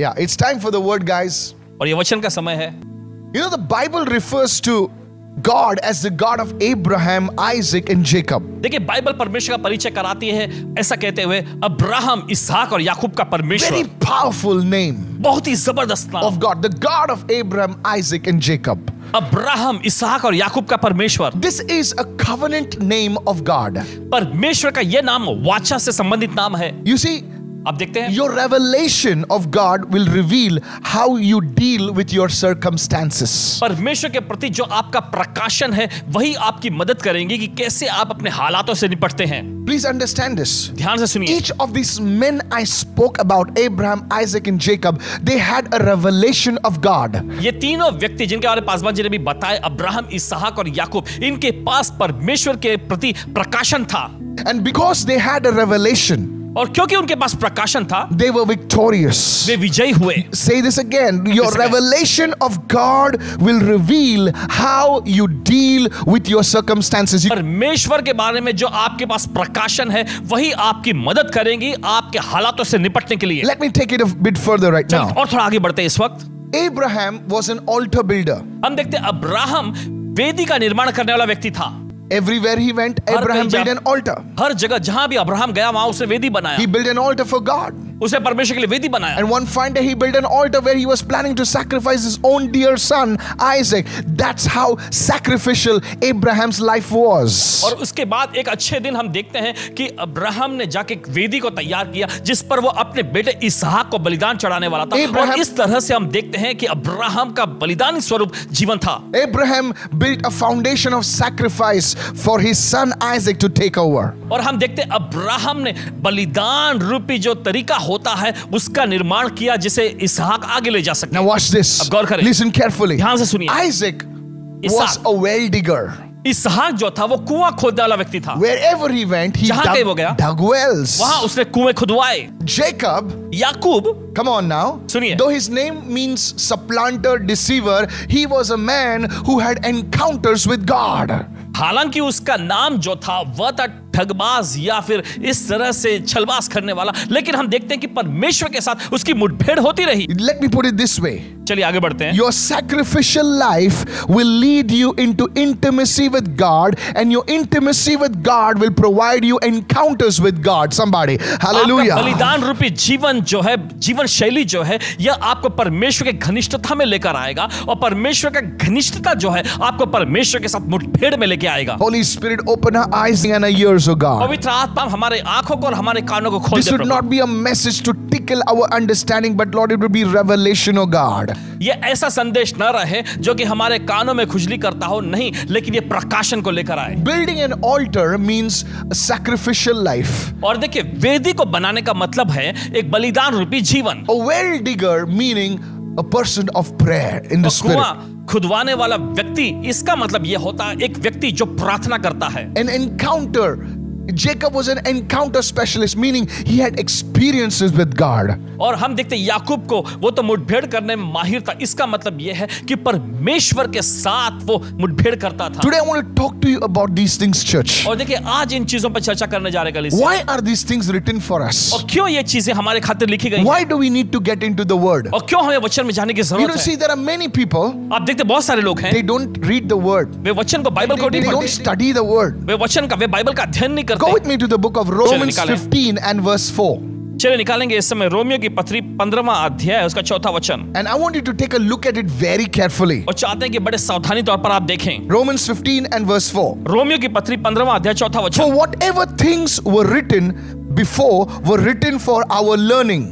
Yeah, it's time for the word, guys. और ये वचन का समय है। You know, the Bible refers to God as the God of Abraham, Isaac and Jacob. देखिए Bible परमेश्वर का परिचय कराती है ऐसा कहते हुए अब्राहम, इसहाक और याकूब का परमेश्वर। Very powerful name बहुत ही जबरदस्त नाम। of God, the God of Abraham, Isaac and Jacob. Abraham, इसहाक और याकूब का परमेश्वर। This is a covenant name of God. परमेश्वर का यह नाम वाचा से संबंधित नाम है। You see, आप देखते हैं your revelation of God will reveal how you deal with your circumstances. परमेश्वर के प्रति जो आपका प्रकाशन है वही आपकी मदद करेंगे कि कैसे आप अपने हालातों से निपटते हैं। Please understand this. ध्यान से सुनिए। Each of these men I spoke about, Abraham, Isaac and Jacob, they had a revelation of God. ये तीनों व्यक्ति जिनके बारे में पासवान जी ने भी बताया, अब्राहम, इसहाक और याकूब, इनके पास परमेश्वर के प्रति प्रकाशन था। And because they had a revelation, और क्योंकि उनके पास प्रकाशन था, they were victorious. वे विजयी हुए। Say this again. Your This again. revelation of God will reveal how you deal with your circumstances. परमेश्वर के बारे में जो आपके पास प्रकाशन है वही आपकी मदद करेंगी आपके हालातों से निपटने के लिए। Let me take it a bit further right now. और थोड़ा आगे बढ़ते हैं इस वक्त। Abraham was an altar builder. हम देखते हैं अब्राहम वेदी का निर्माण करने वाला व्यक्ति था। Everywhere he went, Abraham built an altar. हर जगह जहां भी अब्राहम गया वहां उसने वेदी बनाया। He built an altar for God. उसने परमेश्वर के लिए वेदी बनाया। And one fine day he built an altar where he was planning to sacrifice his own dear son Isaac. That's how sacrificial Abraham's life was. और उसके बाद एक अच्छे दिन हम देखते हैं कि अब्राहम ने जाके एक वेदी को तैयार किया जिस पर वो अपने बेटे इसहाक को बलिदान चढ़ाने वाला था। और इस तरह से हम देखते हैं कि अब्राहम का बलिदान स्वरूप जीवन था। Abraham built a foundation of sacrifice for his son Isaac to take over. और हम देखते हैं अब्राहम ने बलिदान रूपी जो तरीका होता है उसका निर्माण किया जिसे इसहाक आगे ले जा सके। Now watch this. अब गौर करें। Listen carefully. ध्यान से सुनिए। Isaac was a well digger. इसहाक जो था वो कुआं खोदने वाला व्यक्ति था। Wherever he went, he जहां कहीं वो गया, dug wells. वहां उसने कुएं खुदवाए। Jacob, Yakub, come on now. सुनिए। Though his name means supplanter, deceiver, he was a man who had encounters with God. हालांकि उसका नाम जो था वह था ठगबाज या फिर इस तरह से छलबाज करने वाला, लेकिन हम देखते हैं कि परमेश्वर के साथ उसकी मुठभेड़ होती रही। Let me put it this way. चलिए आगे बढ़ते हैं। Your sacrificial life will lead you into intimacy with God, and your intimacy with God will provide you encounters with God. Somebody, hallelujah. आपका बलिदान रूपी जीवन जो है, जीवन शैली जो है, यह आपको परमेश्वर के घनिष्ठता में लेकर आएगा और परमेश्वर का घनिष्ठता जो है आपको परमेश्वर के साथ मुठभेड़ में लेके आएगा। Holy Spirit, open our eyes and our ears, O God. पवित्र आत्मा हमारे आंखों को और हमारे कानों को खोल This they would Prabhu. not be a message to tickle our understanding, but Lord, it would be revelation, O God. ये ऐसा संदेश न रहे जो कि हमारे कानों में खुजली करता हो, नहीं, लेकिन ये प्रकाशन को लेकर आए। Building an altar means a sacrificial life. और देखिए वेदी को बनाने का मतलब है एक बलिदान रूपी जीवन। A well digger meaning a person of prayer in the spirit. कुआं खुदवाने वाला व्यक्ति, इसका मतलब यह होता है एक व्यक्ति जो प्रार्थना करता है। An encounter. Jacob was an encounter specialist, meaning he had experiences with God. और हम देखते हैं याकूब को, वो तो मुठभेड़ करने में माहिर था। इसका मतलब यह है कि परमेश्वर के साथ वो मुठभेड़ करता था। Today I want to talk to you about these things, church. और देखिए आज इन चीजों पर चर्चा करने जा रहे हैं। Why are these things written for us? और क्यों ये चीजें हमारे खातिर लिखी गई? Why do we need to get into the word? और क्यों हमें वचन में जाने की You जरूरत know, है? see, there are many people, आप देखते बहुत सारे लोग हैं, they don't read the word. वे वचन को, बाइबल को They नहीं don't पढ़ते, study the word. वे वचन का, वे बाइबल का अध्ययन नहीं Go करते। with me to the book of Romans निकालें। 15 and verse 4. चलिए निकालेंगे इस समय रोमियो की पत्री 15वां अध्याय उसका 4था वचन। And I want you to take a look at it very carefully. और चाहते हैं कि बड़े सावधानी तौर पर आप देखें। Romans 15 and verse 4. रोमियो की पत्री 15वां अध्याय 4था For वचन। whatever things were written before were written for our learning.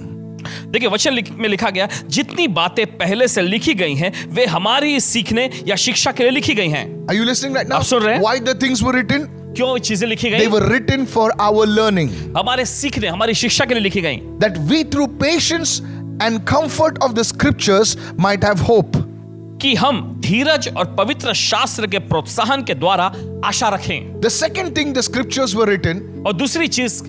देखिए वचन में लिखा गया, जितनी बातें पहले से लिखी गई हैं वे हमारी सीखने या शिक्षा के लिए लिखी गई हैं। Are you listening right now? आप सुन रहे हैं? Why the things were written? क्यों चीजें लिखी They गई? were written for our learning. हमारे सीखने, हमारी शिक्षा के लिए लिखी गई। That we through patience and comfort of the scriptures might have hope. कि हम धीरज और पवित्र शास्त्र के प्रोत्साहन के द्वारा आशा रखें। The second thing the scriptures were written, और दूसरी चीज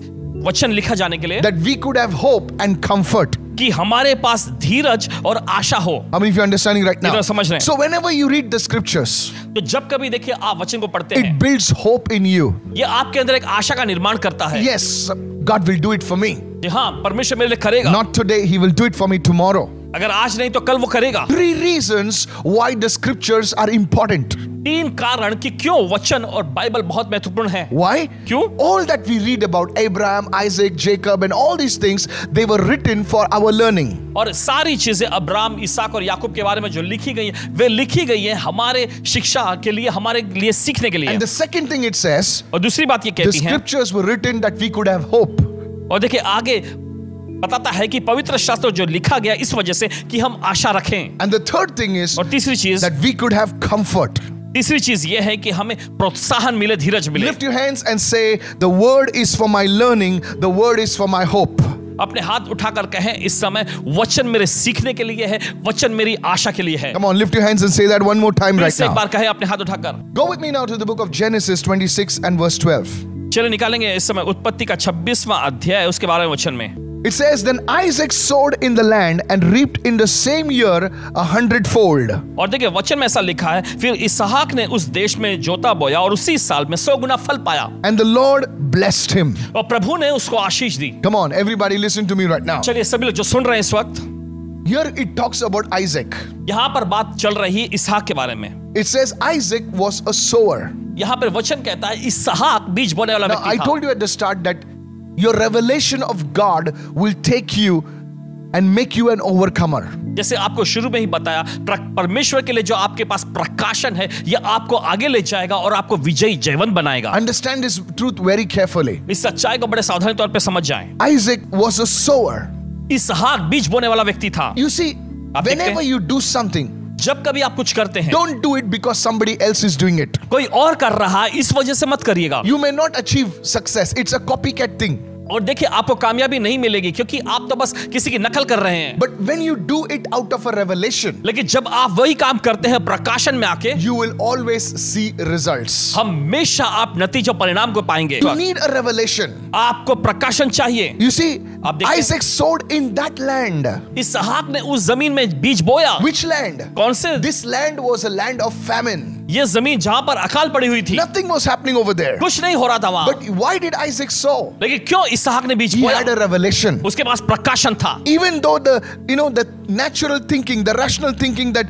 वचन लिखा जाने के लिए, that we could have hope and comfort. कि हमारे पास धीरज और आशा हो। How many of you are understanding right now? कितना समझ रहे हैं? So whenever you read the scriptures, तो जब कभी देखिए आप वचन को पढ़ते it हैं, builds hope in you. ये आपके अंदर एक आशा का निर्माण करता है। Yes, God will do it for me. हाँ, परमेश्वर मेरे लिए करेगा। Not today, he will do it for me tomorrow. अगर आज नहीं तो कल वो करेगा। 3 reasons why the scriptures are important. 3 कारण कि क्यों वचन और बाइबल बहुत महत्वपूर्ण है। Why? क्यों? All that we read about Abraham, Isaac, Jacob and all these things, they were written for our learning. और सारी चीजें अब्राम, इसहाक और याकूब के बारे में जो लिखी गई है, वे लिखी गई है हमारे शिक्षा के लिए, हमारे लिए सीखने के लिए। And the second thing it says, और दूसरी बात ये the कहती है, scriptures were written that we could have hope. और देखिए आगे बताता है कि पवित्र शास्त्र जो लिखा गया इस वजह से कि हम आशा रखें। And the third thing is और तीसरी चीज, that we could have comfort. तीसरी चीज ये है कि हमें प्रोत्साहन मिले, धीरज मिले। Lift your hands and say, the word is for my learning, the word is for my hope. अपने हाथ उठाकर कहें इस समय वचन मेरे सीखने के लिए है, वचन मेरी आशा के लिए है। Come on, lift your hands and say that one more time फिर right से एक now. बार कहें अपने हाथ उठाकर। Go with me now to the book of Genesis 26 and verse 12. चलिए निकालेंगे इस समय उत्पत्ति का 26वां अध्याय, उसके बारे में वचन में। It says, then Isaac sowed in the land and reaped in the same year 100-fold. और देखिए वचन में ऐसा लिखा है, फिर इसहाक ने उस देश में जोता बोया और उसी साल में 100 गुना फल पाया। And the Lord blessed him. और प्रभु ने उसको आशीष दी। Come on, everybody listen to me right now. चलिए सभी लोग जो सुन रहे हैं इस वक्त, Here it talks about Isaac. यहाँ पर बात चल रही है इसहाक के बारे में। It says Isaac was a sower. यहाँ पर वचन कहता है इसहाक बीज बोने वाला Now, I व्यक्ति था। told you at the start that your revelation of God will take you and make you an overcomer. जैसे आपको शुरू में ही बताया, परमेश्वर के लिए जो आपके पास प्रकाशन है, यह आपको आगे ले जाएगा और आपको विजयी जयवंत बनाएगा। Understand this truth very carefully. इस सच्चाई को बड़े सावधानी तौर पे समझ जाएं। Isaac was a sower. इसहाक बीज बोने वाला व्यक्ति था। You see, आप देखते whenever हैं? you do something, जब कभी आप कुछ करते हैं, don't do it because somebody else is doing it. कोई और कर रहा है इस वजह से मत करिएगा। You may not achieve success. It's a copycat thing. और देखिए आपको कामयाबी नहीं मिलेगी क्योंकि आप तो बस किसी की नकल कर रहे हैं। But when you do it out of a revelation, लेकिन जब आप वही काम करते हैं प्रकाशन में आके, you will always see results. हमेशा आप नतीजों परिणाम को पाएंगे। You need a revelation. आपको प्रकाशन चाहिए। You see, आप देखते हैं? Isaac sowed in that land. इसहाक ने उस जमीन में बीज बोया। Which land? कौन से? This land was a land of famine. ये जमीन जहां पर अकाल पड़ी हुई थी, Nothing was happening over there. कुछ नहीं हो रहा था वहां। But why did Isaac sow? लेकिन क्यों इसहाक ने बीज He बोया? had a revelation. उसके पास प्रकाशन था। Even though the natural thinking, the rational thinking that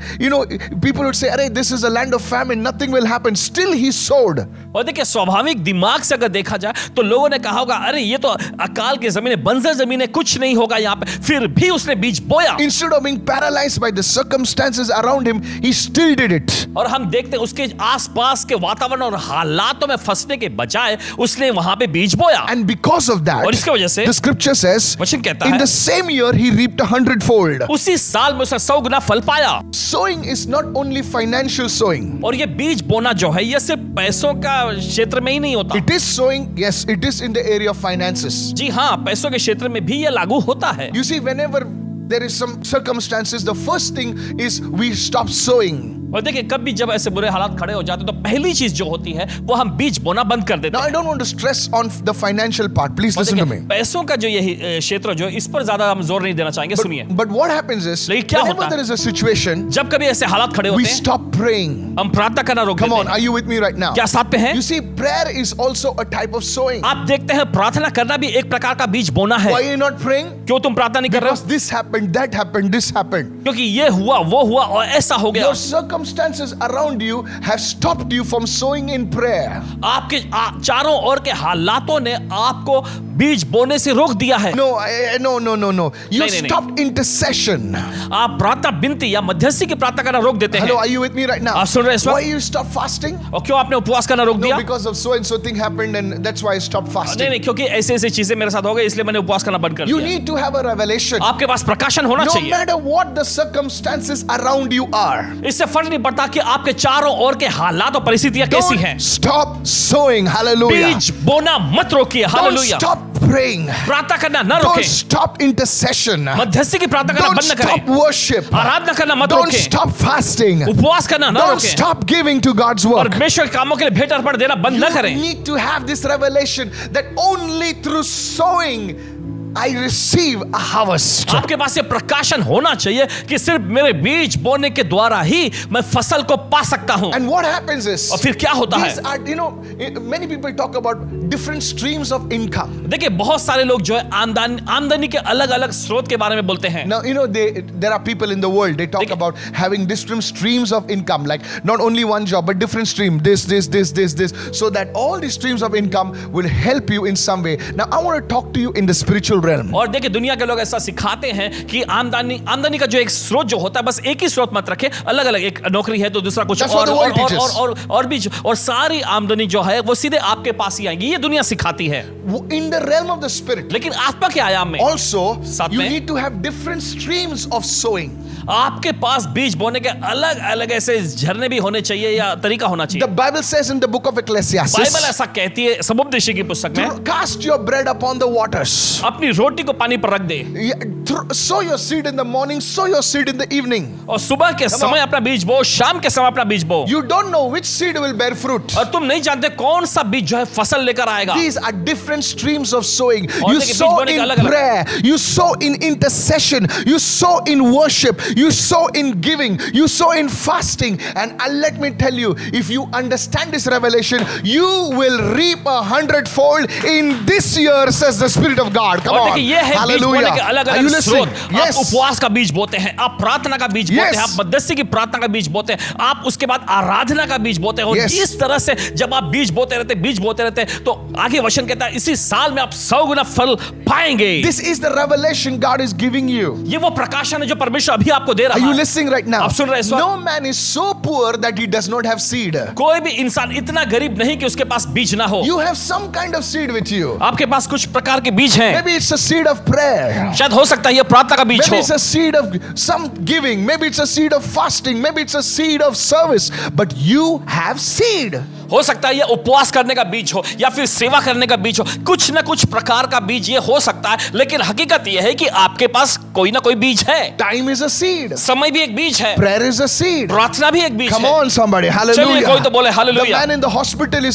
people would say, "Arey, this is a land of famine, nothing will happen." Still he sowed. और देखिए स्वाभाविक दिमाग से अगर देखा जाए तो लोगों ने कहा होगा, अरे ये तो अकाल की जमीन है, बंजर जमीन है, कुछ नहीं होगा यहाँ पे, फिर भी उसने बीज बोया। Instead of being paralyzed by the circumstances around him, he still did it. और हम देखते हैं उसके आसपास के वातावरण और हालातों में फंसने के बजाय उसने वहां पे बीज बोया। And because of that, और इसकी वजह से the scripture says, वचन कहता in है, the same year he reaped 100-fold. उसी साल में उसने 100 गुना फल पाया। Sowing is not only financial sowing. और ये बीज बोना जो है, ये सिर्फ पैसों का क्षेत्र में ही नहीं होता। It is sowing, yes, it is in the area of finances. जी हाँ, पैसों के क्षेत्र में भी ये लागू होता है। You see, whenever there is some circumstances, the first thing is we stop sowing. और देखिए कभी जब ऐसे बुरे हालात खड़े हो जाते हैं तो पहली चीज जो होती है वो हम बीज बोना बंद कर देते Now, हैं। I don't want to stress on the financial part. Please और listen to देखिए, me. पैसों का जो ये क्षेत्र जो है, इस पर ज्यादा हम जोर नहीं देना चाहेंगे। सुनिए, But what happens is, लेकिन क्या whenever होता है? there is a situation, जब कभी ऐसे हालात खड़े we होते हैं, stop praying. हम प्रार्थना करना रोक Come देते on, हैं। are you with me right now? क्या साथ पे हैं? You see, prayer is also a type of sowing. आप देखते हैं प्रार्थना करना भी एक प्रकार का बीज बोना है। Why are you not praying? क्यों तुम प्रार्थना नहीं कर रहे Because हो? this happened, that happened, this happened. क्योंकि ये हुआ, वो हुआ और ऐसा हो गया। Your circumstances around you have stopped you from sowing in prayer. आपके चारों ओर के हालातों ने आपको बीज बोने से रोक दिया है। No. You नहीं, नहीं, stopped intercession. आप प्रार्थना विनती या मध्यस्थी की प्रार्थना करना रोक देते Hello, हैं। are you with me right now? आप सुन रहे हैं इस वक्त? Why you stop fasting? और क्यों आपने उपवास करना रोक No, दिया? because of so and so thing happened, and that's why I stopped नहीं fasting. नहीं, क्योंकि ऐसे ऐसे चीजें मेरे साथ हो गई इसलिए मैंने उपवास करना बंद कर You दिया। need to have a revelation. आपके पास प्रकाशन होना No चाहिए। matter what the circumstances around you are, इससे फर्क नहीं पड़ता कि आपके चारों ओर के हालात और परिस्थितियां कैसी हैं। don't stop sowing. Hallelujah. बीज बोना मत रोकिए। Don't hallelujah. stop praying. प्रार्थना करना न Don't रोकें। stop intercession. मध्यस्थी की प्रार्थना करना Don't बंद न stop करें। worship. आराधना करना मत Don't रोकें। stop fasting. उपवास करना न Don't रोकें। stop giving to God's work. परमेश्वर के कामों के लिए भेंट अर्पण देना बंद न You करें। need to have this revelation that only through sowing I receive a harvest. आपके पास ये प्रकाशन होना चाहिए कि सिर्फ मेरे बीज बोने के द्वारा ही मैं फसल को पा सकता हूं। And what happens is, और फिर क्या होता these है? are, you know, many people talk about different streams of income. देखिए बहुत सारे लोग जो है आमदनी के अलग अलग स्रोत के बारे में बोलते हैं। Now, you know, there are people in the world, they talk about having different streams of income, like not only one job, but different stream, this, so that all these streams of income will help you in some way. Now, I want to talk to you in the spiritual realm. और देखिए दुनिया के लोग ऐसा सिखाते हैं कि आमदनी का जो एक स्रोत जो होता है, बस एक ही स्रोत मत रखे, अलग अलग, एक नौकरी है तो दूसरा कुछ और भी, और सारी आमदनी जो है वो सीधे आपके पास ही आएंगी, ये दुनिया सिखाती है। In the realm of the spirit, लेकिन आत्मा के आयाम में also साथ you में need to have different streams of sowing. आपके पास बीज बोने के अलग अलग ऐसे झरने भी होने चाहिए या तरीका होना चाहिए। The Bible says in the book of Ecclesiastes, Bible ऐसा कहती है समुपदेशी की पुस्तक में, cast your bread upon the waters. अपनी रोटी को पानी पर रख दे। Sow your seed in the morning, sow your seed in the evening. और सुबह के समय अपना बीज बो, शाम के समय अपना बीज बो। You don't know which seed will bear fruit. और तुम नहीं जानते कौन सा बीज जो है फसल लेकर आएगा। These are different streams of sowing. और You देखिए, sow बीज बोने के in अलग-अलग। prayer, you sow in intercession, you sow in worship, you sow in giving, you sow in fasting. And let me tell you, if you understand this revelation, you will reap 100-fold in this year, says the Spirit of God. Come on. ये है बीज बोने के अलग अलग स्रोत। Yes. आप उपवास का बीज बोते हैं, आप प्रार्थना का बीज बोते हैं, आप मध्यस्थी की प्रार्थना का बीज बोते हैं, आप उसके बाद आराधना का बीज बोते हैं। और इस तरह से जब आप बीज बोते रहते तो आगे वचन कहता है इसी साल में आप 100 गुना फल पाएंगे। This is the revelation God is giving you. ये वो प्रकाशन है जो परमेश्वर अभी आपको दे रहा है। Are you listening right now? आप सुन रहे हैं? No man is so poor that he does not have seed. कोई भी इंसान इतना गरीब नहीं कि उसके पास बीज ना हो। You have some kind of seed with you. आपके पास कुछ प्रकार के बीज हैं। Maybe it's a seed of prayer. शायद हो सकता है ये प्रार्थना का बीज हो। Maybe it's a seed of some giving. Maybe it's a seed of fasting. Maybe it's a seed of service. But you have seed. हो सकता है ये उपवास करने का बीज हो या फिर सेवा करने का बीज हो, कुछ ना कुछ प्रकार का बीज ये हो सकता है, लेकिन हकीकत ये है कि आपके पास कोई ना कोई बीज है। Time is a seed. समय भी एक बीज है। Prayer is a seed. प्रार्थना भी एक बीज है। Come on somebody, hallelujah. चलिए कोई तो बोले hallelujah. The man in the hospital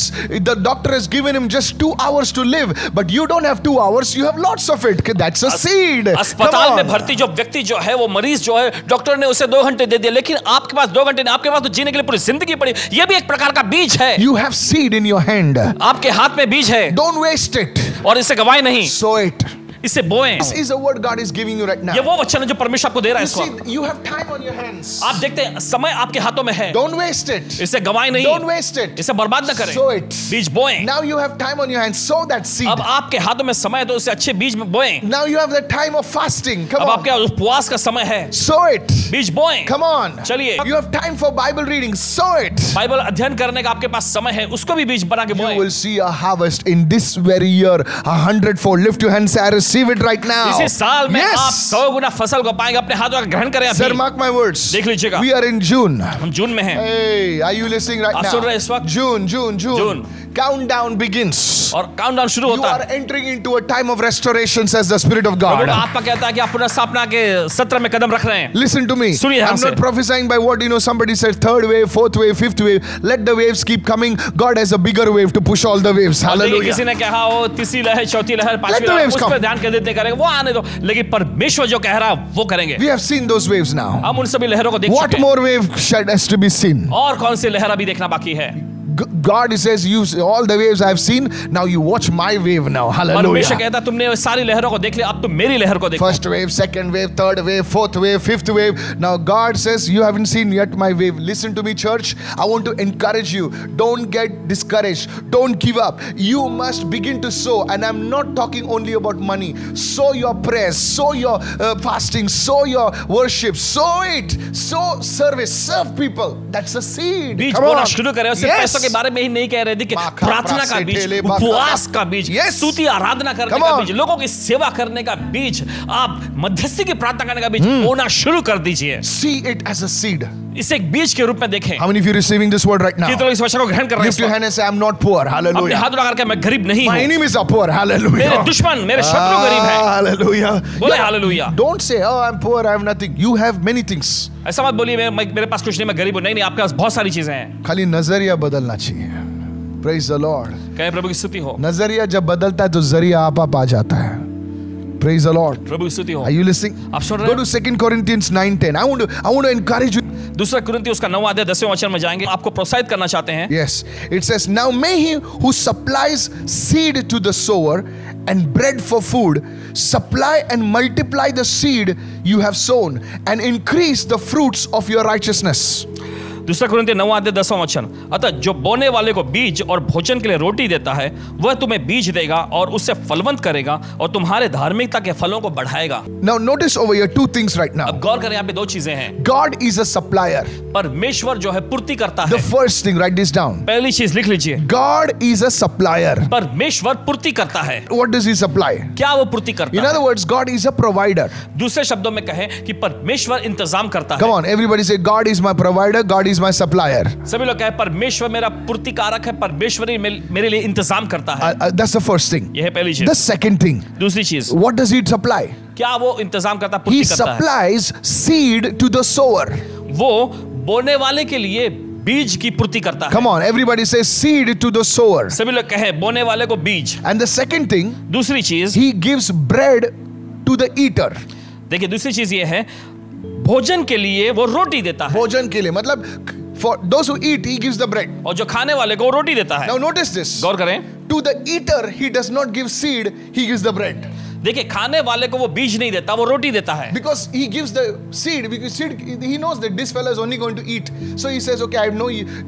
the doctor has given him just 2 hours to live, but you don't have 2 hours, you have lots of it. That's a seed. अस्पताल में भर्ती जो व्यक्ति जो है, वो मरीज जो है, डॉक्टर ने उसे 2 घंटे दे दिए, लेकिन आपके पास 2 घंटे नहीं, आपके पास तो जीने के लिए पूरी जिंदगी पड़ी। ये भी एक प्रकार का बीज है। You have seed in your hand. आपके हाथ में बीज है। Don't waste it. और इसे गवाएं नहीं। Sow it. इसे बोएं। This is the word God is giving you right now. ये वो वचन है जो परमेश्वर आपको दे रहा है इस You वक्त। see, you have time on your hands. आप देखते हैं समय आपके हाथों में है। Don't waste it. इसे गवाएं नहीं। Don't waste it. इसे बर्बाद न करें। Sow it. बीज बोएं। Now you have time on your hands. Sow that seed. अब आपके हाथों में समय है तो उसे अच्छे बीज में बोएं। Now you have the time of fasting. Come अब on. आपके उपवास का समय है। Sow it. बीज बोएं। Come on. चलिए। You have time for Bible reading. Sow it. Bible अध्ययन करने का आपके पास समय है, उसको भी बीज बना के बोएं। You will see a harvest in this very year, 100-fold. Lift your hands, I receive it right now. इसी साल में Yes. आप 100 गुना फसल को पाएंगे। अपने हाथों का ग्रहण करें Sir, अभी। mark my words. देख लीजिएगा। We are in June. हम जून में हैं। Hey, are you listening right आप now? सुन रहे हैं इस वक्त? June. Countdown begins. और काउंटडाउन शुरू You होता are है। entering into a time of restoration, says the Spirit of Prabhu God. का आत्मा कहता है कि आप पुनर्स्थापना के सत्र में कदम रख रहे हैं। Listen to me. सुनिए I'm हमसे। not prophesying by what somebody said, 3rd wave, 4th wave, 5th wave. Let the waves keep coming. God has a bigger wave to push all the waves. और देखिए, Hallelujah. किसी ने कहा हो तीसरी लहर, चौथी लहर, पांचवी Let the लहर, waves उस come. पर ध्यान केंद्रित नहीं करेंगे, वो आने दो। लेकिन परमेश्वर जो कह रहा है वो करेंगे। We have seen those waves now. हम उन सभी लहरों को देख What चुके हैं। more wave has to be seen? और कौन सी लहर अभी देखना बाकी है? God says, you all the waves I have seen, now you watch my wave now. परमेश्वर Hallelujah. कहता है तुमने सारी लहरों को देख लिया, अब तुम मेरी लहर को देखो। First wave, second wave, third wave, fourth wave, fifth wave. Now God says, you haven't seen yet my wave. Listen to me, church. I want to encourage you. Don't get discouraged. Don't give up. You must begin to sow. And I'm not talking only about money. Sow your prayers, sow your fasting, sow your worship, sow it. Sow service, serve people. That's a seed. बीज Come बोना on. शुरू करें। उससे पैसों के बारे में ही नहीं कह रहे थे कि प्रार्थना का बीज, उपवास का बीज, स्तुति आराधना करने का बीज, लोगों की सेवा करने का बीज, आप मध्यस्थी की प्रार्थना करने का बीज बोना शुरू कर दीजिए। See it as a seed. इसे एक बीज के रूप में देखें। How many of you receiving this word right now? कितने लोग इस वचन को ग्रहण कर रहे Lift your हैं? hand and say, I'm not poor. अपने Hallelujah. हाथ उठा करके मैं गरीब नहीं My हूँ। enemies are poor. Hallelujah. मेरे दुश्मन, मेरे शत्रु गरीब हैं। Hallelujah. बोले hallelujah. Don't say, oh, I'm poor, I have nothing. You have many things. ऐसा मत बोलिए मेरे पास कुछ नहीं, मैं गरीब हूँ। नहीं, आपके पास बहुत सारी चीजें हैं। खाली नजरिया बदलना चाहिए. Praise the Lord. कहे प्रभु की स्तुति हो। नजरिया जब बदलता है तो जरिया आप आ जाता है. Praise the Lord. प्रभु की स्तुति हो। Are you listening? आप सुन रहे Go हैं? to 2 Corinthians 9:10. I want to encourage you. दूसरा कुरिन्ती उसका 9वां अध्याय 10वें वचन में जाएंगे, आपको प्रोत्साहित करना चाहते हैं। Yes, it says, now may he who supplies seed to the sower and bread for food supply and multiply the seed you have sown and increase the fruits of your righteousness. दूसरा कुरिन्ती 9वां अध्याय 10वां वचन, अतः जो बोने वाले को बीज और भोजन के लिए रोटी देता है वह तुम्हें बीज देगा और उससे फलवंत करेगा और तुम्हारे धार्मिकता के फलों को बढ़ाएगा। Now notice over here two things right now. अब गौर करें, यहाँ पे दो चीजें हैं। God is a supplier. परमेश्वर जो है पूर्ति करता The है। first thing, write this down. पहली चीज लिख लीजिए, God is a supplier. परमेश्वर पूर्ति करता है। What does he supply? क्या वो पूर्ति करता In है? other words, God is a provider. दूसरे शब्दों में कहें कि परमेश्वर इंतजाम करता Come है। on, everybody say, God is my provider, God is my supplier. सभी लोग कहें परमेश्वर मेरा पूर्तिकारक है, परमेश्वर ही मेरे लिए इंतजाम करता है। That's the first thing. यह है पहली The चीज। second thing, दूसरी चीज, what does he supply? क्या वो इंतजाम करता है, He पूर्ति करता है? supplies seed to the sower. वो बोने वाले के लिए बीज की पूर्ति करता है। Come on, everybody say seed to the sower. सभी लोग कहें बोने वाले को बीज। And the second thing, दूसरी चीज, he gives bread to the eater. देखिए दूसरी चीज ये है, भोजन के लिए वो रोटी देता है, भोजन के लिए मतलब for those who eat, he gives the bread. और जो खाने वाले को वो रोटी देता है। Now notice this. गौर करें, To the eater, he does not give seed, he gives the bread. देखिए खाने वाले को वो बीज नहीं देता, वो रोटी देता है। Because he gives the seed, because seed, he knows that this fellow is only going to eat. So he says, okay,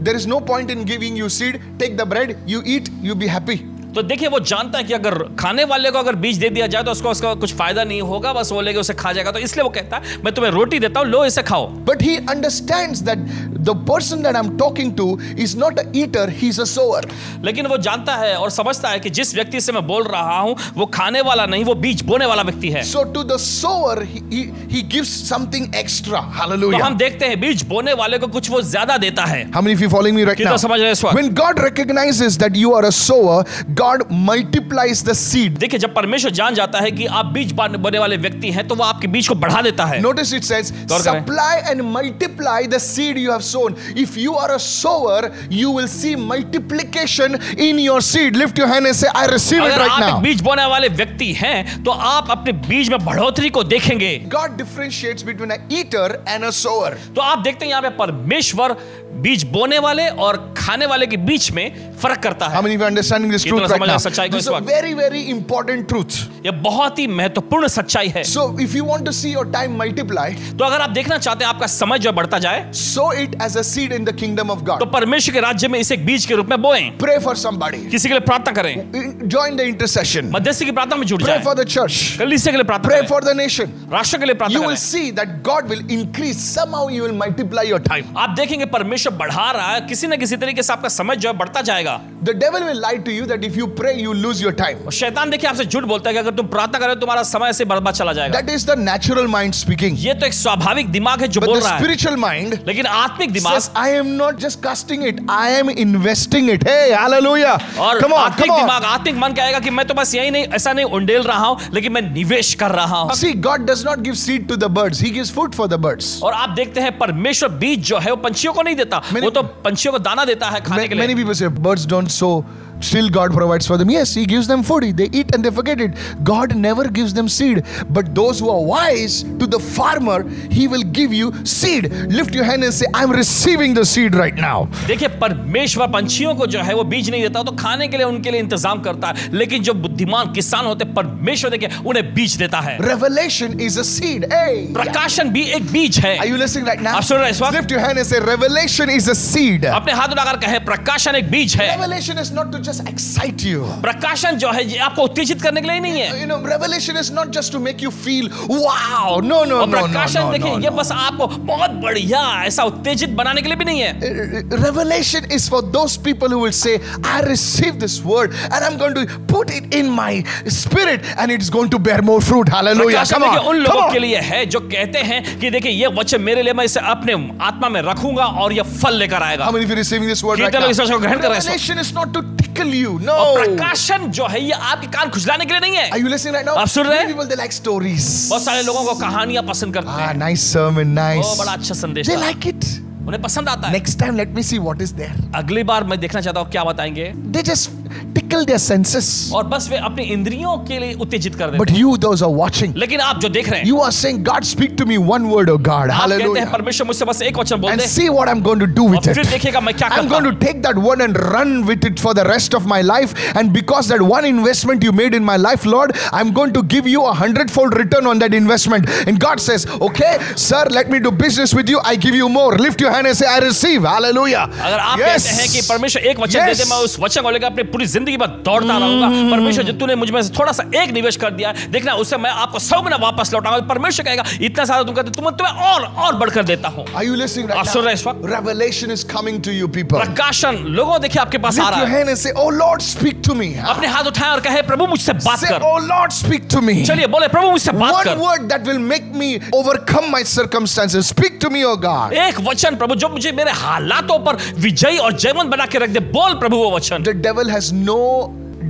there is no point in giving you seed. Take the bread, you eat, you be happy. तो देखिए वो जानता है कि अगर खाने वाले को अगर बीज दे दिया जाए तो उसको उसका कुछ फायदा नहीं होगा, बस वो लेके उसे खा जाएगा। तो इसलिए वो कहता है मैं तुम्हें रोटी देता हूं, लो इसे खाओ। But he understands that the person that I'm talking to is not an eater, he's a sower. लेकिन वो जानता है और समझता है कि जिस व्यक्ति से मैं बोल रहा हूं वो खाने वाला नहीं, वो बीज बोने वाला व्यक्ति है। So to the sower, he gives something extra. तो Hallelujah. हम देखते हैं बीज बोने वाले को कुछ वो ज्यादा देता है। How many of you following me right कितना now? समझ रहे हैं इस वक्त? When God recognizes that you are a sower, God multiplies the seed. देखिए जब परमेश्वर जान जाता है कि आप बीज बोने वाले व्यक्ति हैं तो वो आपके बीज को बढ़ा देता है। Notice it says, supply and multiply the seed you have sown. If you are a sower, you will see multiplication in your seed. Lift your hand and say, I receive it अगर right आप now. एक बीज बोने वाले व्यक्ति हैं तो आप अपने बीज में बढ़ोतरी को देखेंगे। God differentiates between an eater and a sower. तो आप देखते हैं यहाँ पे परमेश्वर बीज बोने वाले और खाने वाले के बीच में फर्क करता है। How many of you are understanding this truth right now? सच्चाई को This इस is a वक्त? very, very important truth. ये बहुत ही महत्वपूर्ण सच्चाई है। So if you want to see your time multiply, तो अगर आप देखना चाहते हैं आपका समय जो बढ़ता जाए, sow it as a seed in the kingdom of God. तो परमेश्वर के राज्य में इसे एक बीज के रूप में बोएं। Pray for somebody. किसी के लिए प्रार्थना करें, Join the intercession. मध्यस्थी की प्रार्थना में जुड़ Pray जाएं, for the church. कलीसिया के लिए प्रार्थना Pray करें, for the nation. राष्ट्र के लिए You प्रार्थना will करें। see that God will increase. Somehow you will multiply your time. आप देखेंगे परमेश्वर बढ़ा रहा है, किसी न किसी तरीके से आपका समय जो है बढ़ता जाएगा। The devil will lie to you that if you pray, you lose your time. और शैतान देखिए आपसे झूठ बोलता है कि अगर तुम प्रार्थना करो तुम्हारा समय ऐसे बर्बाद चला जाएगा। That is the natural mind speaking. ये तो एक स्वाभाविक दिमाग है जो But बोल the रहा है, spiritual mind लेकिन आत्मिक दिमाग says, I am not just casting it, I am investing it. Hey, hallelujah. और Come on, आत्मिक come दिमाग, on. आत्मिक मन कहेगा कि मैं तो बस यही नहीं, ऐसा नहीं उंडेल रहा हूं, लेकिन मैं निवेश कर रहा हूं। See, God does not give seed to the birds. He gives food for the birds. और आप देखते हैं परमेश्वर बीज जो है वो पंछियों को नहीं देता, वो तो पंछियों को दाना देता है खाने के लिए। Many people say birds don't sow. Still God provides for them. Yes, He gives them food. They eat and they forget it. God never gives them seed. But those who are wise, to the farmer, He will give you seed. Lift your hand and say, I'm receiving the seed right now. देखिए परमेश्वर पंछियों को जो है वो बीज नहीं देता, तो खाने के लिए उनके लिए इंतजाम करता है, लेकिन जो बुद्धिमान किसान होते हैं परमेश्वर देखिए उन्हें बीज देता है। Revelation is a seed. Hey, प्रकाशन भी एक बीज है। are you listening right now? आप सुन रहे हैं इस वक्त? Lift your hand and say, Revelation is a seed. अपने हाथ उठाकर कहे प्रकाशन एक बीज है। Revelation is not to just excite you. प्रकाशन जो है ये आपको उत्तेजित करने के लिए नहीं है। You know, revelation is not just to make you feel wow. No, no, और no, no, प्रकाशन no, देखिए no, ये no. बस आपको बहुत बढ़िया ऐसा उत्तेजित बनाने के लिए भी नहीं है। Revelation is for those people who will say, I received this word and I'm going to put it in my spirit and it's going to bear more fruit. Hallelujah. प्रकाशन Come देखिए on. उन Come लोगों के on. लिए है जो कहते हैं कि देखिए ये वचन मेरे लिए, मैं इसे अपने आत्मा में रखूंगा और ये फल लेकर आएगा। How many of you receiving this word right कितने now? लोग इस वचन को ग्रहण कर रहे हैं? Revelation is not to tickle you. और No. प्रकाशन जो है ये आपके कान खुजलाने के लिए नहीं है। Are you listening right now? आप सुन रहे हैं? Many people, they like stories. बहुत सारे लोगों को कहानियां पसंद करते Ah, हैं। nice sermon, nice. वो बड़ा अच्छा संदेश They था, like it. उन्हें पसंद आता है। Next time, let me see what is there. अगली बार मैं देखना चाहता हूँ क्या बताएंगे। They just, tickle their senses. और बस वे अपनी इंद्रियों के लिए उत्तेजित कर देते But हैं। you, those are watching, लेकिन आप जो देख रहे हैं, you are saying, God, speak to me one word, oh God. आप कहते हैं Hallelujah. परमेश्वर मुझसे बस एक वचन बोल And they, see what I'm going to do और with फिर it. देखिएगा मैं क्या I'm करता going हूं। to take that word and run with it for the rest of my life. And because that one investment you made in my life, Lord, I'm going to give you 100-fold return on that investment. And God says, okay, sir, let me do business with you. I give you more. Lift your hand and say, I receive. Hallelujah. अगर आप कहते हैं कि परमेश्वर एक वचन दे दे, मैं उस वचन को लेकर अपनी पूरी जिंदगी भर दौड़ता रहूंगा। परमेश्वर जो तूने मुझ में से थोड़ा सा एक निवेश कर दिया है, देखना उससे मैं आपको 100 गुना वापस लौटाऊंगा। परमेश्वर कहेगा इतना सारा तुम करते, तुम्हें और बढ़कर देता हूं। Are you listening right आप सुन रहे हैं इस now? वक्त? Revelation is coming to you, people. प्रकाशन लोगों देखिए आपके पास आ Lift रहा your है। hand and say, oh Lord, speak to me. अपने हाथ उठाएं और कहे प्रभु मुझसे बात Say, कर। oh Lord, speak to me. चलिए बोले प्रभु मुझसे बात One कर। word that will make me overcome my circumstances. Speak to me, oh God. एक वचन प्रभु जो मुझे मेरे हालातों पर विजयी और जयवंत बना के रख दे, बोल प्रभु वो वचन। The devil has no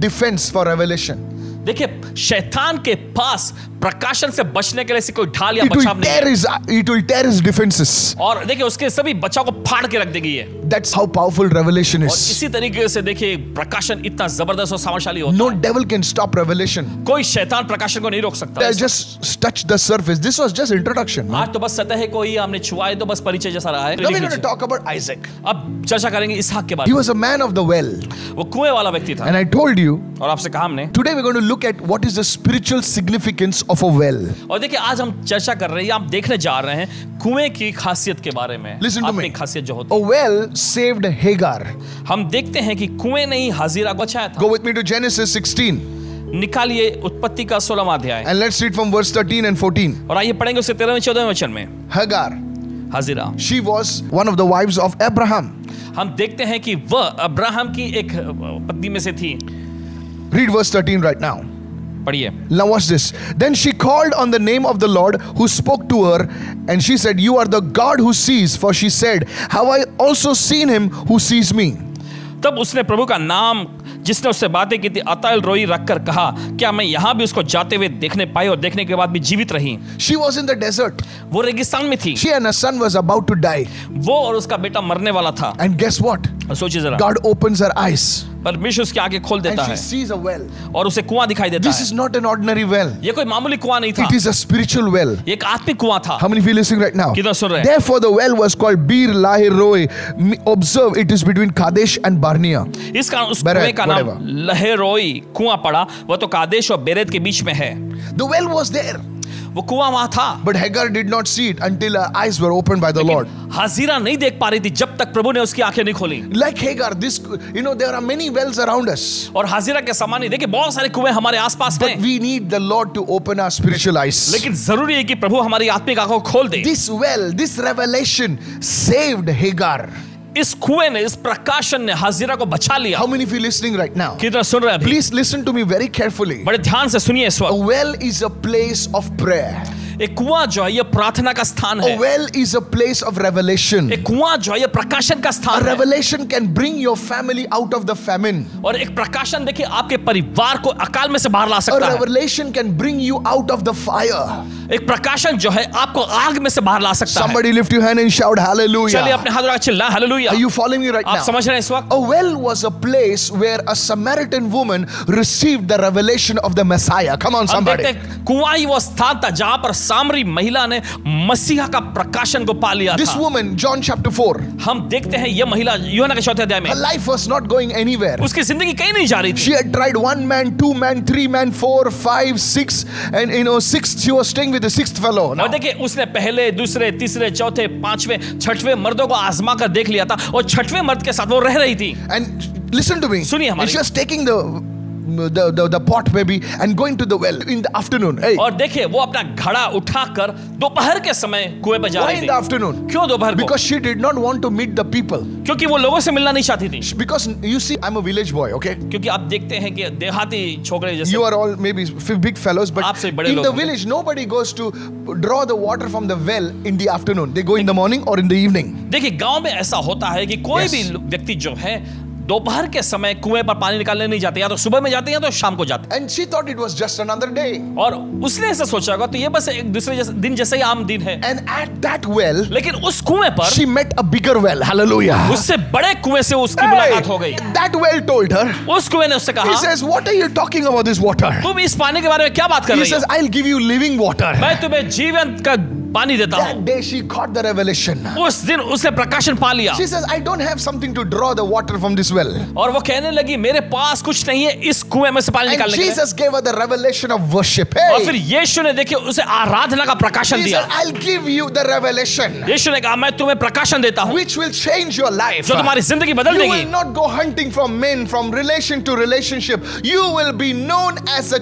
defense for revelation. देखिए शैतान के पास प्रकाशन से बचने के लिए ऐसी कोई ढाल या It will बचाव नहीं है। it will tear his defenses. और देखिए उसके सभी बचाव को फाड़ के रख देगी ये। That's how powerful revelation और is. इसी तरीके से देखिए प्रकाशन इतना जबरदस्त और सामर्थ्यशाली होता No है। devil can stop revelation. कोई शैतान प्रकाशन को नहीं रोक सकता। They just touch the surface. This was just introduction. आज तो बस सतह को ही हमने छुआ है, तो बस परिचय जैसा रहा है। Now we're going to talk about Isaac. अब चर्चा करेंगे इसहाक के बारे He में। was a man of the well. वो कुएं वाला व्यक्ति था। And I told you, और आपसे कहा हमने, today we're going to look at what is the spiritual significance of a well. और देखिए आज हम चर्चा कर रहे हैं, आप देखने जा रहे हैं कुएं की खासियत के बारे में। Listen to अपनी me. खासियत जो होती A well saved Hagar. है। हम देखते हैं कि कुएं ने ही हाजिरा को बचाया था। Go with me to Genesis 16. निकालिए उत्पत्ति का 16वां अध्याय And let's read from verse 13 and 14. और आइए पढ़ेंगे उसके 13वें 14वें वचन में। Hagar, Hajira, she was one of the wives of Abraham. हम देखते हैं कि वह अब्राहम की एक पत्नी में से थी। Read verse 13 right now. पढ़िए। Now watch this. Then she called on the name of the Lord who spoke to her, and she said, you are the God who sees. For she said, have I also seen him who sees me? तब उसने प्रभु का नाम जिसने उससे बातें की थी अतल रोई रखकर कहा, क्या मैं यहाँ भी उसको जाते हुए देखने पाई और देखने के बाद भी जीवित रही? She was in the desert. वो रेगिस्तान में थी। She and her son was about to die. वो और उसका बेटा मरने वाला था। And guess what? और सोचिए जरा, God opens her eyes परमेश्वर उसकी आंखें खोल and देता she है sees a well. और उसे कुआं दिखाई देता This है। is not an ordinary well. ये कोई मामूली कुआं नहीं था, It is a spiritual well. ये एक आत्मिक कुआं था। How many of you listening right now? कितना सुन रहे हैं? Therefore the well was called Bir Lahai Roi. Observe, it is between Kadesh and Barnea. इस कारण उस Bered, कुएं का नाम whatever. लहेरोई कुआं पड़ा। वह तो कादेश और बेरेद के बीच में है। The well was there, वो कुआं वहां था, but Hagar did not see it until her eyes were opened by the Lord. हाजिरा नहीं देख पा रही थी जब तक प्रभु ने उसकी आंखें नहीं खोली। Like Hagar, this, there are many wells around us, और हाजिरा के समान ही देखिए बहुत सारे कुएं हमारे आसपास but हैं, we need the Lord to open our spiritual eyes. लेकिन जरूरी है कि प्रभु हमारी आत्मिक आंखों को खोल दे। This well, this revelation saved Hagar. इस कुएं ने, इस प्रकाशन ने हाजिरा को बचा लिया। How many of you listening right now? कितना सुन रहे हैं अभी? Please listen to me very carefully. बड़े ध्यान से सुनिए इस A वक्त। well is a place of prayer. एक कुआं जो है ये प्रार्थना का स्थान A है। well is a place of revelation. एक कुआं जो है ये प्रकाशन का A स्थान है। revelation can bring your family out of the famine. और एक प्रकाशन देखिए आपके परिवार को अकाल में से बाहर ला A सकता है। revelation can bring you out of the fire. एक प्रकाशन जो है आपको आग में से बाहर ला सकता है। Somebody lift your hand and shout चलिए hallelujah. अपने हाथ उठाकर चिल्लाएं hallelujah. Are you following me right आप now? समझ रहे हैं इस वक्त? A well was a place where a Samaritan woman received the revelation of the Messiah. Come on, हम somebody. देखते हैं कुआं ही वो स्थान था जहां पर सामरी महिला ने मसीहा का प्रकाशन को पा लिया This था। woman, John chapter 4, हम देखते हैं ये महिला यूहन्ना के 4 अध्याय में her life was not going anywhere. उसकी जिंदगी कहीं नहीं जा रही थी। She had tried 1 man, 2 man, 3 man, 4, 5, 6, and 6th, she was staying with the 6th fellow. Now, और देखिए उसने पहले, दूसरे, तीसरे, चौथे, पांचवें, छठवें मर्दों को आजमा कर देख लिया था और छठवें मर्द के साथ वो रह रही थी। and listen to me. सुनिए हमारी। And she was taking the pot maybe and going to the well in the afternoon. Hey, और देखिए वो अपना घड़ा उठाकर दोपहर के समय कुएं पर जा why रही in थी। the afternoon? क्यों दोपहर को? Because she did not want to meet the people. क्योंकि वो लोगों से मिलना नहीं चाहती थी। Because you see, I'm a village boy, okay? क्योंकि आप देखते हैं कि देहाती छोकरे जैसे You are all maybe big fellows, but आपसे बड़े in लोग the हैं। village, nobody goes to draw the water from the well in the afternoon. They go in the morning or in the evening. देखिए गांव में ऐसा होता है कि कोई Yes. भी व्यक्ति जो है दोपहर के समय कुएं पर पानी निकालने नहीं जाते, या तो सुबह में जाते हैं या तो शाम को जाते। And she thought it was just another day. और उसने ऐसा सोचा होगा तो ये बस एक दूसरे दिन जैसे ही आम दिन है। And at that well, लेकिन उस कुएं पर she met a bigger well. Hallelujah. उससे बड़े कुएं से उसकी मुलाकात हो गई। That well told her. उस कुएं ने उससे कहा, He says, "What are you talking about this water?" तुम इस पानी के बारे में क्या बात कर He रही हो? says, "I'll give you living water." मैं तुम्हें जीवन का पानी देता That हूँ। day she got the revelation. उस दिन उसने प्रकाशन पा लिया। She says, "I don't have something to draw the water from this well." और वो कहने लगी, मेरे पास कुछ नहीं है इस कुएं में से पानी And निकालने के लिए। Jesus gave her the revelation of worship. और फिर Hey, यीशु ने देखिए उसे आराधना का प्रकाशन He दिया। said, "I'll give you the revelation यीशु ने कहा, मैं तुम्हें प्रकाशन देता हूँ which will change your life." जो तुम्हारी जिंदगी बदल You देगी। will not go hunting from men, from relation to relationship. You will be known as a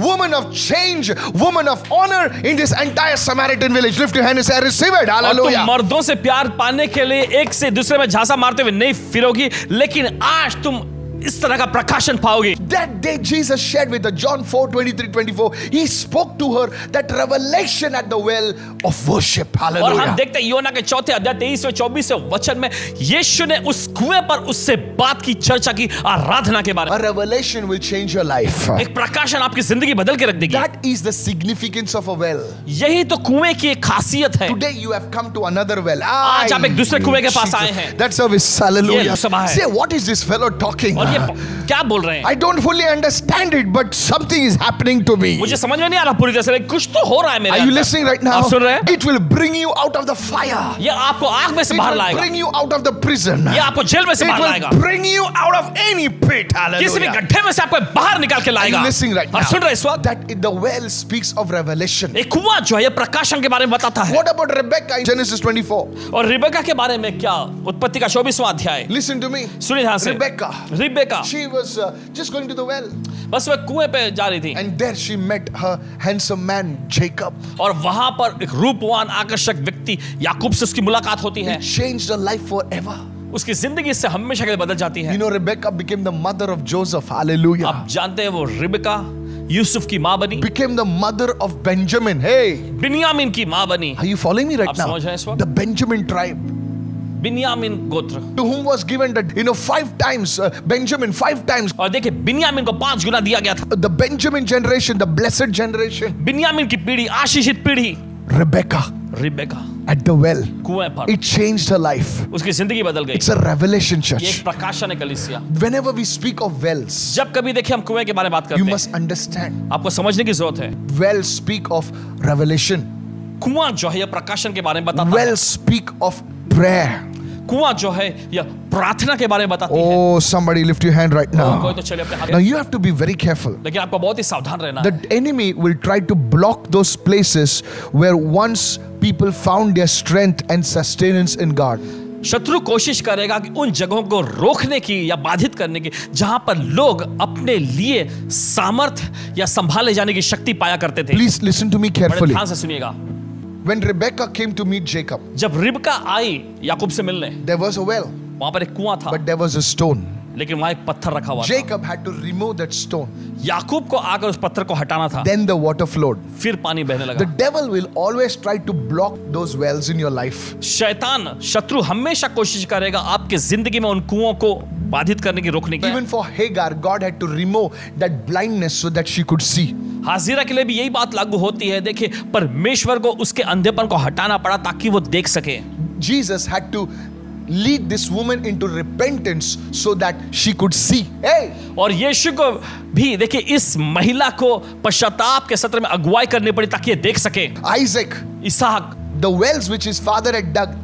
woman of change, woman of honor in this entire Samaritan village. Lift your hand and say, "I receive it." और Hallelujah. तुम मर्दों से प्यार पाने के लिए एक से दूसरे में झांसा मारते हुए नहीं फिरोगी, लेकिन आज तुम इस तरह का प्रकाशन पाओगे। That day Jesus shared with her, John 4:23-24. He spoke to her that revelation at the well of worship. और हम Hallelujah. देखते हैं योना के 4 अध्याय 23-24 वचन में यीशु ने उस कुएं पर उससे बात की, चर्चा की आराधना के बारे में। A revelation will change your life. एक प्रकाशन आपकी जिंदगी बदल के रख देगी। That is the significance of a well. यही तो कुएं की एक खासियत है। Today you have come to another well. आज आप एक दूसरे कुएं के पास Jesus. आए हैं। That service. Hallelujah. ये सभा है। Say, what is this fellow talking? और ये क्या बोल रहे हैं? I don't fully understand it, but something is happening to me. मुझे समझ में नहीं आ रहा पूरी तरह से, लेकिन कुछ तो हो रहा है मेरे Are you अंदर। listening right now? आप सुन रहे हैं? It will bring you out of the fire. ये आपको आग में से It बाहर will लाएगा। bring you out of the prison. ये आपको जेल में से It बाहर लाएगा। will bring you out of any pit. किसी भी Hallelujah. गड्ढे में से आपको बाहर निकाल के Are लाएगा। you listening right now? आप सुन रहे हैं इस वक्त? That the well speaks of revelation. एक कुआं जो है ये प्रकाशन के बारे में बताता है। What about Rebecca in Genesis 24? और रिबेका के बारे में क्या? उत्पत्ति का 24वां अध्याय। Listen to me. सुनिए ध्यान से। Rebecca. Rebecca She was just going to the well. बस वह कुएं पे जा रही थी And there she met her handsome man, Jacob. और वहां पर एक रूपवान आकर्षक व्यक्ति याकूब से उसकी मुलाकात होती है। It changed her life forever. उसकी जिंदगी इससे हमेशा के लिए बदल जाती है। You know, Rebecca became the mother of Joseph. Hallelujah. आप जानते हैं वो रिबेका यूसुफ की मां बनी, Became the mother of Benjamin. Hey, बिन्यामीन की मां बनी। are you following me right आप now? समझ रहे हैं इस वक्त? The Benjamin tribe, बिन्यामीन गोत्र। to whom was given that, 5 times, Benjamin 5 times. और देखिए बिन्यामीन को 5 गुना दिया गया था। The Benjamin generation, the blessed generation. बिन्यामीन की पीढ़ी, आशीषित पीढ़ी। Rebecca Rebecca at the well. कुएं पर It changed her life. उसकी जिंदगी बदल गई। It's a revelation, ये church. एक प्रकाशन है कलीसिया। Whenever we speak of wells, जब कभी देखिए हम कुएं के बारे में बात you करते हैं, must understand. आपको समझने की जरूरत है। Wells speak of revelation. कुआं जो है ये प्रकाशन के बारे में बताता है। Wells speak of prayer. कुआं जो है यह प्रार्थना के बारे में बताती है। Oh, somebody lift your hand right कोई now. तो चलिए अपने हाथ। Now you have to be very careful. लेकिन आपको बहुत ही सावधान रहना The है। enemy will try to block those places where once people found their strength and sustenance in God. शत्रु कोशिश करेगा कि उन जगहों को रोकने की या बाधित करने की जहां पर लोग अपने लिए सामर्थ या संभाले जाने की शक्ति पाया करते थे। Please listen to me बड़े carefully. ध्यान से सुनिएगा। When Rebecca came to meet Jacob, जब रिबका आई याकूब से मिलने, there was a well, वहां पर एक कुआं था, but there was a stone. लेकिन वहां एक पत्थर रखा हुआ था। Jacob had to remove that stone. याकूब को आकर उस पत्थर को हटाना था। Then the water flowed. फिर पानी बहने The लगा। devil will always try to block those wells in your life. शैतान, शत्रु हमेशा कोशिश करेगा आपके जिंदगी में उन कुओं को बाधित करने की, रोकने की। Even for Hagar, God had to remove that blindness so that she could see. हाजिरा के लिए भी यही बात लागू होती है। देखिए परमेश्वर को उसके अंधेपन को हटाना पड़ा ताकि वो देख सके। Jesus had to lead this woman into repentance so that she could see. Hey, और यीशु को भी देखिए इस महिला को पश्चाताप के सत्र में अगुवाई करनी पड़ी ताकि ये देख सके। Isaac, Ishaq, the wells which his father had dug,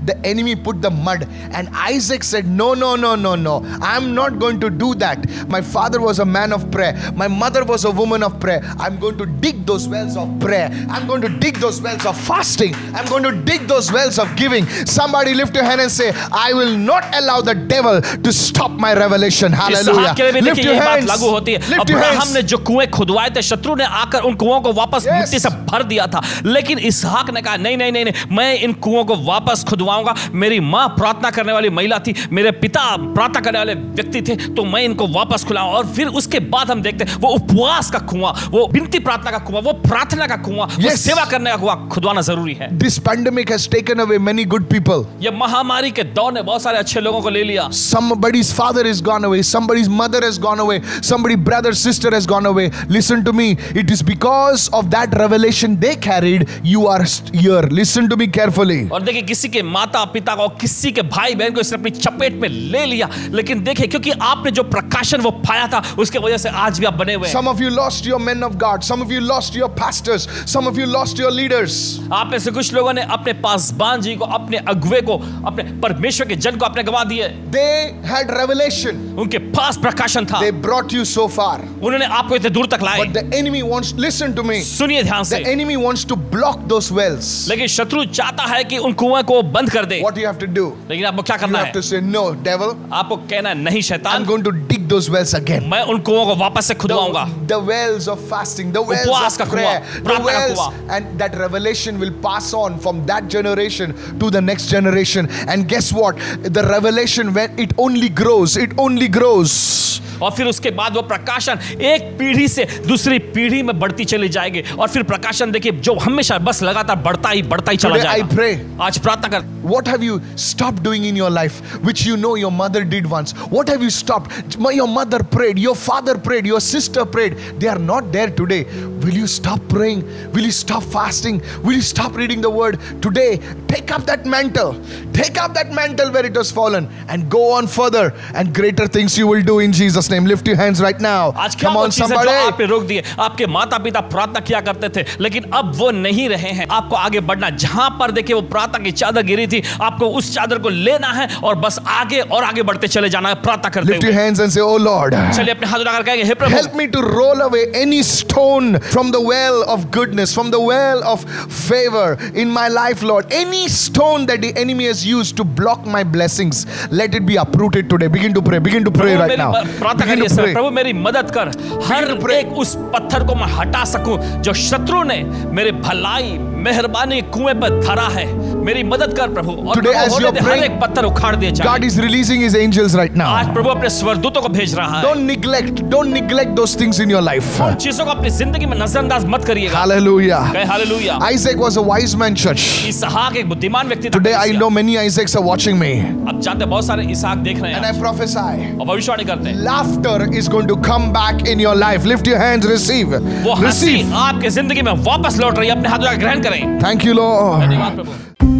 the enemy put the mud, and Isaac said, no, I'm not going to do that. My father was a man of prayer, my mother was a woman of prayer. I'm going to dig those wells of prayer, I'm going to dig those wells of fasting, I'm going to dig those wells of giving. Somebody lift your hand and say, I will not allow the devil to stop my revelation. Hallelujah. इसहाक के लिए भी Lift देखिए your यही बात hands. लागू होती है। Lift your Abraham hands. ने जो कुएं खुदवाए थे, शत्रु ने आकर उन कुओं को वापस Yes. मिट्टी से भर दिया था, लेकिन इसहाक ने कहा नहीं, मैं इन कुओं को वापस खुदवा खुदवाऊंगा। मेरी माँ प्रार्थना करने वाली महिला थी, मेरे पिता प्रार्थना करने वाले व्यक्ति थे, तो मैं इनको वापस खुलाऊं। और फिर उसके बाद हम देखते हैं वो उपवास का कुआं, वो विनती प्रार्थना का कुआं, वो प्रार्थना का कुआं, वो सेवा करने का कुआं खुदवाना जरूरी है। This pandemic has taken away many good people. ये महामारी के दौर ने बहुत सारे अच्छे लोगों को ले लिया। Somebody's father is gone away, somebody's mother has gone away, somebody's brother, sister has gone away. Listen to me, it is because of that revelation they carried, you are here. Listen to me carefully. और देखिए, किसी के माता पिता को, किसी के भाई बहन को इसने अपनी चपेट में ले लिया, लेकिन देखिए क्योंकि आपने जो प्रकाशन वो पाया था, उसके वजह से आज भी आप बने हुए हैं। Some of you lost your men of God, some of you lost your pastors, some of you lost your leaders. आप में से कुछ लोगों ने अपने पासबान जी को, अपने अगुवे को, अपने परमेश्वर के जन को आपने गवा दिए। They had revelation. उनके पास प्रकाशन था। They brought you so far. उन्होंने आपको इतने दूर तक लाए। But the enemy wants, listen to me. सुनिए ध्यान से। The enemy wants to block those wells. लेकिन शत्रु चाहता है कि उन कुआं को बंद कर दे। What do you have to do? लेकिन आपको क्या करना You है? have to say, no, devil. आपको कहना है, नहीं शैतान, I'm going to dig those wells again. मैं उन कुओं को वापस से खुदवाऊंगा। The wells of fasting, the wells उपवास of का prayer, कुआं, the प्रार्थना का wells, कुआं। and that revelation will pass on from that generation to the next generation. And guess what? The revelation, when it only grows, it only grows. और फिर उसके बाद वो प्रकाशन एक पीढ़ी से दूसरी पीढ़ी में बढ़ती चली जाएगी। और फिर प्रकाशन देखिए जो हमेशा बस लगातार बढ़ता ही चला Today I जाएगा। pray. आज प्रार्थना कर। What have you stopped doing in your life, which you know your mother did once? What have you stopped? Your mother prayed, your father prayed, your sister prayed. They are not there today. Will you stop praying? Will you stop fasting? Will you stop reading the word? Today, take up that mantle. Take up that mantle where it was fallen and go on further, and greater things you will do in Jesus' name. Lift your hands right now. आज क्या Come वो on, चीज़ें जो somebody. आपने रोक दिए? आपके माता पिता प्रार्थना किया करते थे, लेकिन अब वो नहीं रहे हैं। आपको आगे बढ़ना, जहां पर देखिए वो प्रार्थना की चादर गिरी थी, आपको उस चादर को लेना है और बस आगे और आगे बढ़ते चले जाना है प्रार्थना करते Lift your हुए। hands and say, oh Lord, चलिए अपने हाथ उठाकर कहेंगे, हे प्रभु, help me to roll away any stone from the well of goodness, from the well of favor in my life, Lord. Any stone that the enemy has used to block my blessings, let it be uprooted today. Begin to pray Prabhu right मेरी now. प्रार्थना Begin करिए to sir, pray. प्रभु मेरी मदद कर, हर to pray. एक उस पत्थर को मैं हटा सकूं जो शत्रु ने मेरे भलाई मेहरबानी कुएं पर धरा है। मेरी मदद कर प्रभु, और Today प्रभु as होने you are they, her praying, एक पत्थर उखाड़ दिए जाए। God is releasing His angels right now. आज प्रभु अपने स्वर्गदूतों को भेज रहा है। Don't neglect those things in your life. उन चीजों को अपनी जिंदगी में नजरअंदाज मत करिएगा। Hallelujah. कहे hallelujah. Isaac was a wise man, church. इसहाक एक बुद्धिमान व्यक्ति था। Today I know many Isaacs are watching me, अब जानते हैं बहुत सारे इसहाक देख रहे and I हैं prophesy, और भविष्यवाणी करते हैं, laughter is going to come back in your life. Lift your hands, receive. वो हंसी Receive. आपके जिंदगी में वापस लौट रही है। अपने हाथों का ग्रहण करें। Thank you, Lord. धन्यवाद प्रभु।